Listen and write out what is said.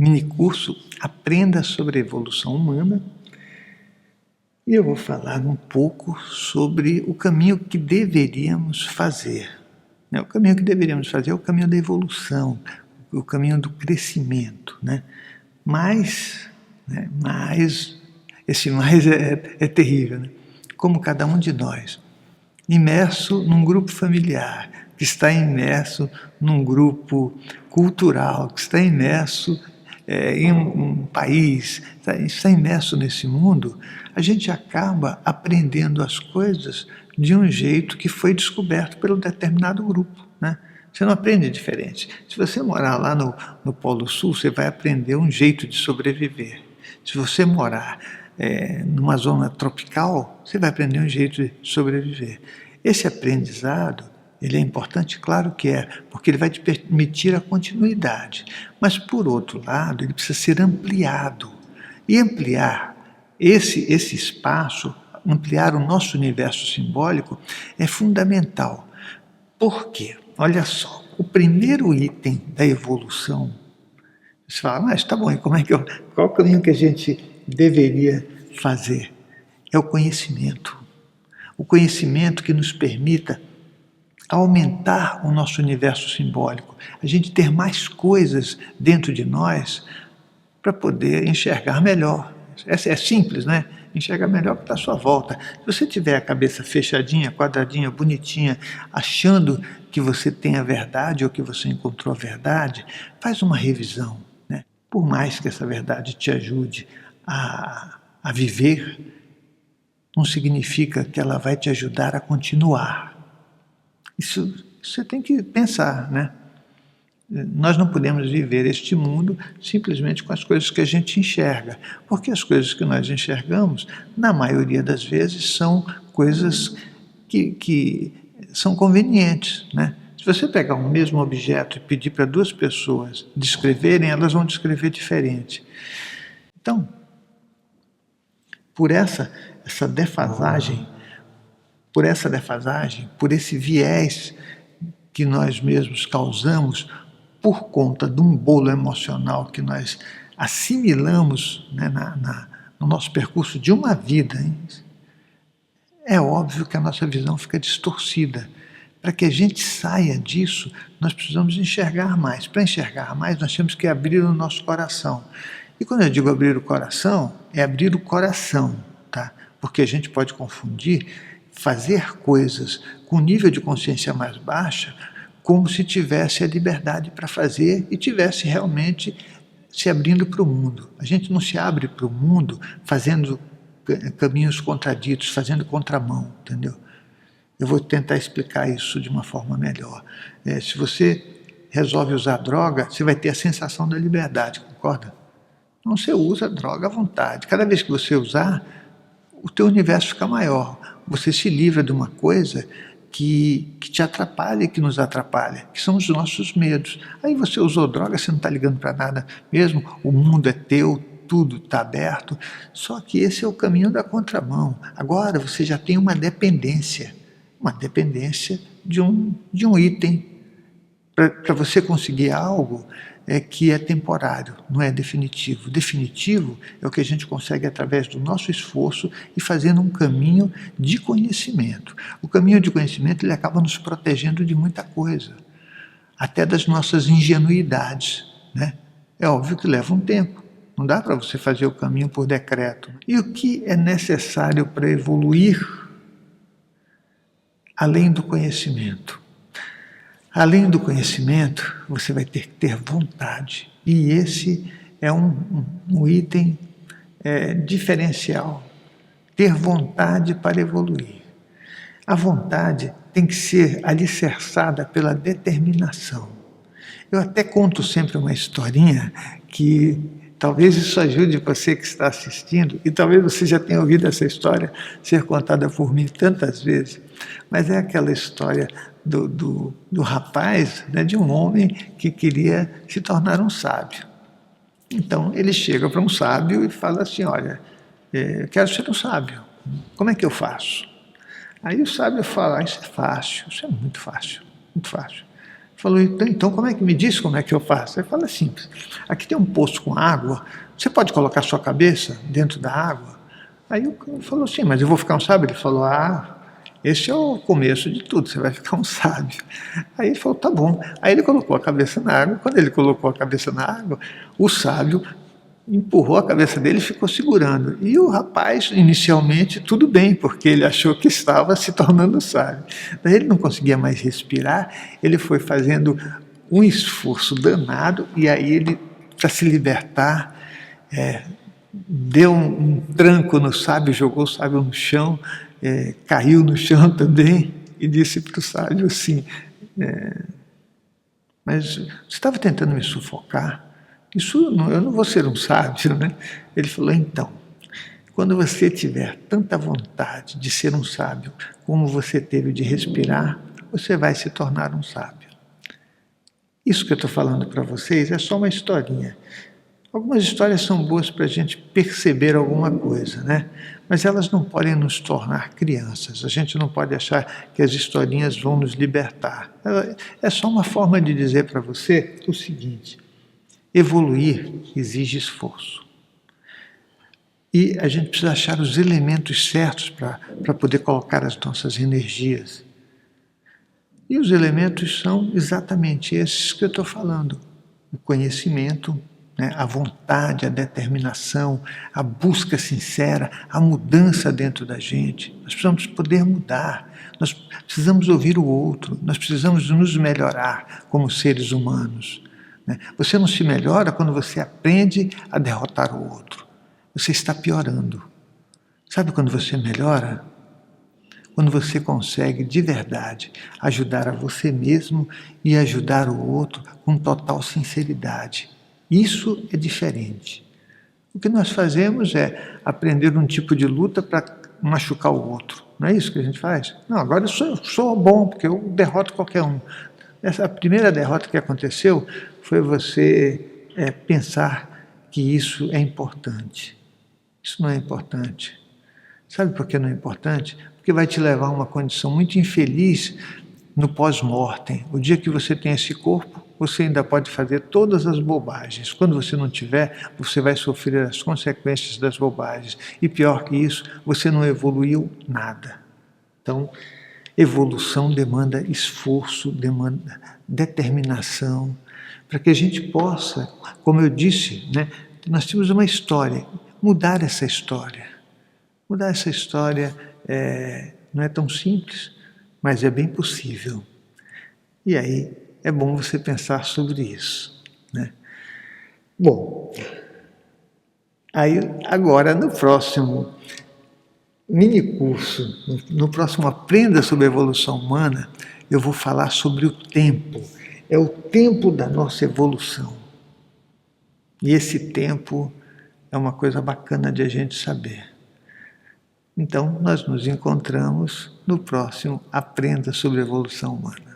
minicurso Aprenda sobre a Evolução Humana, e eu vou falar um pouco sobre o caminho que deveríamos fazer. O caminho que deveríamos fazer é o caminho da evolução, o caminho do crescimento, né? Mas esse mais é terrível, né? Como cada um de nós, imerso num grupo familiar, que está imerso num grupo cultural, que está imerso em um país, está imerso nesse mundo, a gente acaba aprendendo as coisas de um jeito que foi descoberto pelo determinado grupo, né? Você não aprende diferente. Se você morar lá no Polo Sul, você vai aprender um jeito de sobreviver. Se você morar numa zona tropical, você vai aprender um jeito de sobreviver. Esse aprendizado, ele é importante? Claro que é, porque ele vai te permitir a continuidade. Mas, por outro lado, ele precisa ser ampliado. E ampliar esse espaço, ampliar o nosso universo simbólico, é fundamental. Por quê? Olha só, o primeiro item da evolução, você fala, mas tá bom, e qual o caminho que a gente deveria fazer? É o conhecimento. O conhecimento que nos permita aumentar o nosso universo simbólico, a gente ter mais coisas dentro de nós para poder enxergar melhor. É simples, né? Enxergar melhor o que está à sua volta. Se você tiver a cabeça fechadinha, quadradinha, bonitinha, achando que você tem a verdade ou que você encontrou a verdade, faz uma revisão, né? Por mais que essa verdade te ajude a viver, não significa que ela vai te ajudar a continuar. Isso você tem que pensar, né? Nós não podemos viver este mundo simplesmente com as coisas que a gente enxerga, porque as coisas que nós enxergamos, na maioria das vezes, são coisas que são convenientes, né? Se você pegar o mesmo objeto e pedir para duas pessoas descreverem, elas vão descrever diferente. Então, por essa defasagem, por esse viés que nós mesmos causamos por conta de um bolo emocional que nós assimilamos, né, no nosso percurso de uma vida, hein? É óbvio que a nossa visão fica distorcida. Para que a gente saia disso, nós precisamos enxergar mais. Para enxergar mais, nós temos que abrir o nosso coração. E quando eu digo abrir o coração, é abrir o coração, tá? Porque a gente pode confundir fazer coisas com nível de consciência mais baixa como se tivesse a liberdade para fazer e tivesse realmente se abrindo para o mundo. A gente não se abre para o mundo fazendo caminhos contraditos, fazendo contramão, entendeu? Eu vou tentar explicar isso de uma forma melhor. Se você resolve usar droga, você vai ter a sensação da liberdade, concorda? Então você usa a droga à vontade. Cada vez que você usar, o teu universo fica maior. Você se livra de uma coisa que te atrapalha e que nos atrapalha, que são os nossos medos. Aí você usou droga, você não está ligando para nada mesmo, o mundo é teu, tudo está aberto, só que esse é o caminho da contramão. Agora você já tem uma dependência de um item. Para você conseguir algo que é temporário, não é definitivo. Definitivo é o que a gente consegue através do nosso esforço e fazendo um caminho de conhecimento. O caminho de conhecimento, ele acaba nos protegendo de muita coisa, até das nossas ingenuidades, né? É óbvio que leva um tempo, não dá para você fazer o caminho por decreto. E o que é necessário para evoluir além do conhecimento? Além do conhecimento, você vai ter que ter vontade. E esse é um item diferencial. Ter vontade para evoluir. A vontade tem que ser alicerçada pela determinação. Eu até conto sempre uma historinha que talvez isso ajude você que está assistindo, e talvez você já tenha ouvido essa história ser contada por mim tantas vezes, mas é aquela história do rapaz, né, de um homem que queria se tornar um sábio. Então ele chega para um sábio e fala assim, olha, eu quero ser um sábio, como é que eu faço? Aí o sábio fala, isso é fácil, isso é muito fácil, muito fácil. Falou, então como é que me diz como é que eu faço? Ele fala simples, aqui tem um poço com água, você pode colocar sua cabeça dentro da água? Aí o cara falou assim, mas eu vou ficar um sábio? Ele falou, esse é o começo de tudo, você vai ficar um sábio. Aí ele falou, tá bom. Aí ele colocou a cabeça na água, quando ele colocou a cabeça na água, o sábio empurrou a cabeça dele e ficou segurando. E o rapaz, inicialmente, tudo bem, porque ele achou que estava se tornando sábio. Daí ele não conseguia mais respirar, ele foi fazendo um esforço danado, e aí ele, para se libertar, deu um tranco no sábio, jogou o sábio no chão, caiu no chão também, e disse para o sábio assim, mas você estava tentando me sufocar? Eu não vou ser um sábio, né? Ele falou, então, quando você tiver tanta vontade de ser um sábio como você teve de respirar, você vai se tornar um sábio. Isso que eu estou falando para vocês é só uma historinha. Algumas histórias são boas para a gente perceber alguma coisa, né? Mas elas não podem nos tornar crianças. A gente não pode achar que as historinhas vão nos libertar. É só uma forma de dizer para você o seguinte: evoluir exige esforço. E a gente precisa achar os elementos certos para poder colocar as nossas energias. E os elementos são exatamente esses que eu estou falando. O conhecimento, né, a vontade, a determinação, a busca sincera, a mudança dentro da gente. Nós precisamos poder mudar, nós precisamos ouvir o outro, nós precisamos nos melhorar como seres humanos. Você não se melhora quando você aprende a derrotar o outro. Você está piorando. Sabe quando você melhora? Quando você consegue, de verdade, ajudar a você mesmo e ajudar o outro com total sinceridade. Isso é diferente. O que nós fazemos é aprender um tipo de luta para machucar o outro. Não é isso que a gente faz? Não, agora eu sou bom, porque eu derroto qualquer um. Essa primeira derrota que aconteceu foi você pensar que isso é importante. Isso não é importante. Sabe por que não é importante? Porque vai te levar a uma condição muito infeliz no pós-mortem. O dia que você tem esse corpo, você ainda pode fazer todas as bobagens. Quando você não tiver, você vai sofrer as consequências das bobagens. E pior que isso, você não evoluiu nada. Então, evolução demanda esforço, demanda determinação, para que a gente possa, como eu disse, né, nós temos uma história, mudar essa história. Mudar essa história não é tão simples, mas é bem possível. E aí é bom você pensar sobre isso, né? Bom, aí agora no próximo minicurso, no próximo Aprenda sobre a Evolução Humana, eu vou falar sobre o tempo. É o tempo da nossa evolução. E esse tempo é uma coisa bacana de a gente saber. Então, nós nos encontramos no próximo Aprenda sobre a Evolução Humana.